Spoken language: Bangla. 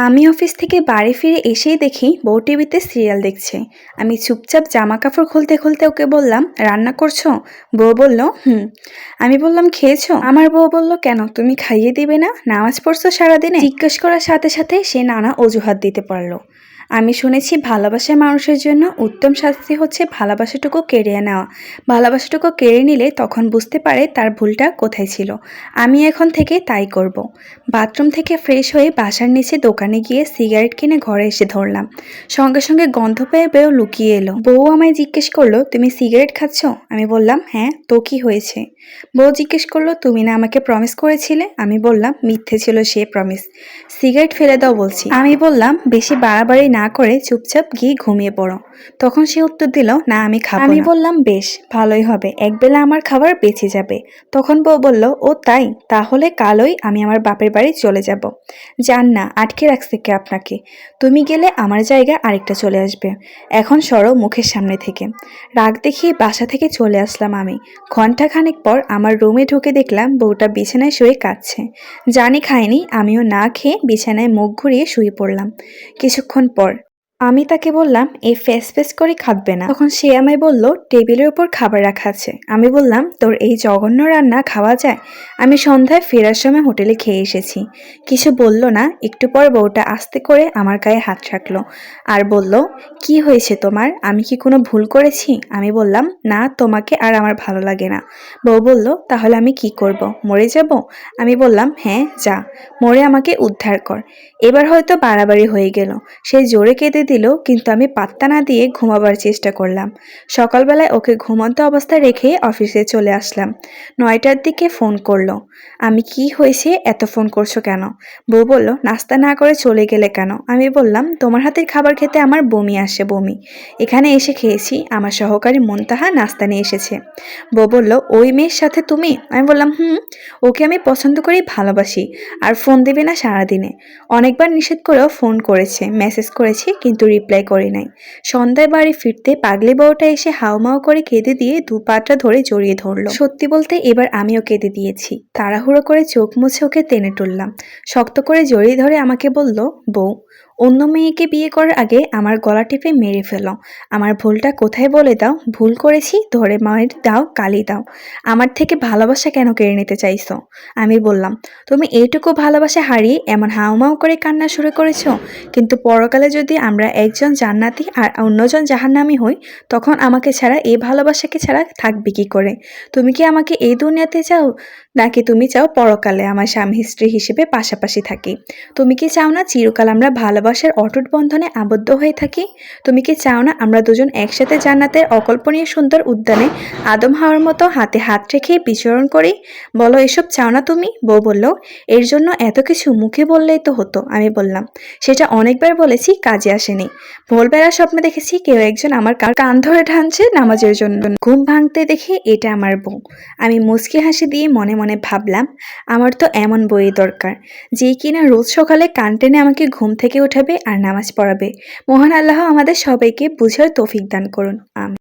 আমি অফিস থেকে বাড়ি ফিরে এসেই দেখি বউ টিভিতে সিরিয়াল দেখছে। আমি চুপচাপ জামা কাপড় খুলতে খুলতে ওকে বললাম, রান্না করছো? বউ বলল, হুম। আমি বললাম, খেয়েছো? আমার বউ বলল, কেন, তুমি খাইয়ে দিবে না? নামাজ পড়ছো সারাদিনে? জিজ্ঞেস করার সাথে সাথে সে নানা অজুহাত দিতে পারলো। আমি শুনেছি ভালোবাসার মানুষের জন্য উত্তম শাস্তি হচ্ছে ভালোবাসাটুকু কেড়ে নেওয়া। ভালোবাসাটুকু কেড়ে নিলে তখন বুঝতে পারে তার ভুলটা কোথায় ছিল। আমি এখন থেকে তাই করব। বাথরুম থেকে ফ্রেশ হয়ে বাসার নিচে দোকানে গিয়ে সিগারেট কিনে ঘরে এসে ধরলাম। সঙ্গে সঙ্গে গন্ধ পেয়ে বেও লুকিয়ে এলো। বউ আমায় জিজ্ঞেস করলো, তুমি সিগারেট খাচ্ছ? আমি বললাম, হ্যাঁ, তো কি হয়েছে? বউ জিজ্ঞেস করলো, তুমি না আমাকে প্রমিস করেছিলে? আমি বললাম, মিথ্যে ছিল সে প্রমিস। সিগারেট ফেলে দাও বলছি। আমি বললাম, বেশি বাড়াবাড়ি না করে চুপচাপ গিয়ে ঘুমিয়ে পড়ো। তখন সে উত্তর দিল, না আমি খাবো না। আমি বললাম, বেশ ভালোই হবে, একবেলা আমার খাবার বেঁচে যাবে। তখন বউ বলল, ও তাই, তাহলে কালই আমি আমার বাপের বাড়ি চলে যাব। যান না, আটকে রাখছে কে আপনাকে? তুমি গেলে আমার জায়গায় আরেকটা চলে আসবে। এখন সরো মুখের সামনে থেকে। রাগ দেখিয়ে বাসা থেকে চলে আসলাম আমি। ঘন্টাখানেক পর আমার রুমে ঢুকে দেখলাম বউটা বিছানায় শুয়ে কাঁদছে। জানি খায়নি, আমিও না খেয়ে বিছানায় মুখ ঘুরিয়ে শুয়ে পড়লাম। কিছুক্ষণ পর আমি তাকে বললাম, এই ফেস করে খাবে না। তখন সে আমায় বলল, টেবিলের উপর খাবার রাখা আছে। আমি বললাম, তোর এই জঘন্য রান্না খাওয়া যায়? আমি সন্ধ্যায় ফেরার সময় হোটেলে খেয়ে এসেছি। কিছু বলল না। একটু পর বউটা আস্তে করে আমার গায়ে হাত রাখলো আর বলল, কি হয়েছে তোমার? আমি কি কোনো ভুল করেছি? আমি বললাম, না, তোমাকে আর আমার ভালো লাগে না। বউ বলল, তাহলে আমি কি করব, মরে যাব? আমি বললাম, হ্যাঁ যা, মরে আমাকে উদ্ধার কর। এবার হয়তো বাড়াবাড়ি হয়ে গেল। সে জোরে কেঁদে দিল, কিন্তু আমি পাত্তা না দিয়ে ঘুমাবার চেষ্টা করলাম। সকালবেলায় ওকে ঘুমন্ত অবস্থায় রেখে অফিসে চলে আসলাম। 9টার দিকে ফোন করলো। আমি, কি হয়েছে, এত ফোন করছো কেন? বউ বলল, নাস্তা না করে চলে গেলে কেন? আমি বললাম, তোমার হাতের খাবার খেতে আমার বমি আসে, বমি। এখানে এসে খেয়েছি, আমার সহকারী মুনতাহা নাস্তা নিয়ে এসেছে। বউ বলল, ওই মেয়ের সাথে তুমি? আমি বললাম, হুম, ওকে আমি পছন্দ করি, ভালোবাসি। আর ফোন দেবে না সারাদিনে। অনেকবার নিষেধ করেও ফোন করেছে, মেসেজ করেছি, কিন্তু রিপ্লাই করে নাই। সন্ধ্যায় বাড়ি ফিরতে পাগলি বউটা এসে হাউমাউ করে কেঁদে দিয়ে দুপাটা ধরে জড়িয়ে ধরলো। সত্যি বলতে এবার আমিও কেঁদে দিয়েছি। তাড়াহুড়ো করে চোখ মুছে ওকে টেনে তুললাম। শক্ত করে জড়িয়ে ধরে আমাকে বলল, বউ, অন্য মেয়েকে বিয়ে করার আগে আমার গলা টিপে মেরে ফেলো। আমার ভুলটা কোথায় বলে দাও। ভুল করেছি, ধরে মায়ের দাও, গালি দাও। আমার থেকে ভালোবাসা কেন কেড়ে নিতে চাইছো? আমি বললাম, তুমি এইটুকু ভালোবাসা হারিয়ে এমন হাউমাউ করে কান্না শুরু করেছো। কিন্তু পরকালে যদি আমরা একজন জান্নাতি আর অন্যজন জাহান্নামী হই, তখন আমাকে ছাড়া, এই ভালোবাসাকে ছাড়া থাকবে কি করে? তুমি কি আমাকে এই দুনিয়াতে চাও, নাকি তুমি চাও পরকালে আমার স্বামী স্ত্রী হিসেবে পাশাপাশি থাকি? তুমি কি চাও না চিরকাল আমরা ভালোবাসার অটুট বন্ধনে আবদ্ধ হয়ে থাকি? তুমি কি চাও না আমরা দুজন একসাথে জান্নাতের অকল্পনীয় সুন্দর উদ্যানে আদম হাওয়ার মতো হাতে হাত রেখে বিচরণ করি? বলো, এসব চাও না তুমি? বউ বলল, এর জন্য এত কিছু মুখে বললেই তো হতো। আমি বললাম, সেটা অনেকবার বলেছি, কাজে আসেনি। ভোরবেলা স্বপ্নে দেখেছি কেউ একজন আমার কান ধরে টানছে নামাজের জন্য। ঘুম ভাঙতে দেখে এটা আমার বউ। আমি মুচকি হাসি দিয়ে মনে মনে ভাবলাম, আমার তো এমন বই দরকার, যে কিনা রোজ সকালে কান টেনে আমাকে ঘুম থেকে উঠাবে আর নামাজ পড়াবে। মহান আল্লাহ আমাদের সবাইকে বুঝার তৌফিক দান করুন।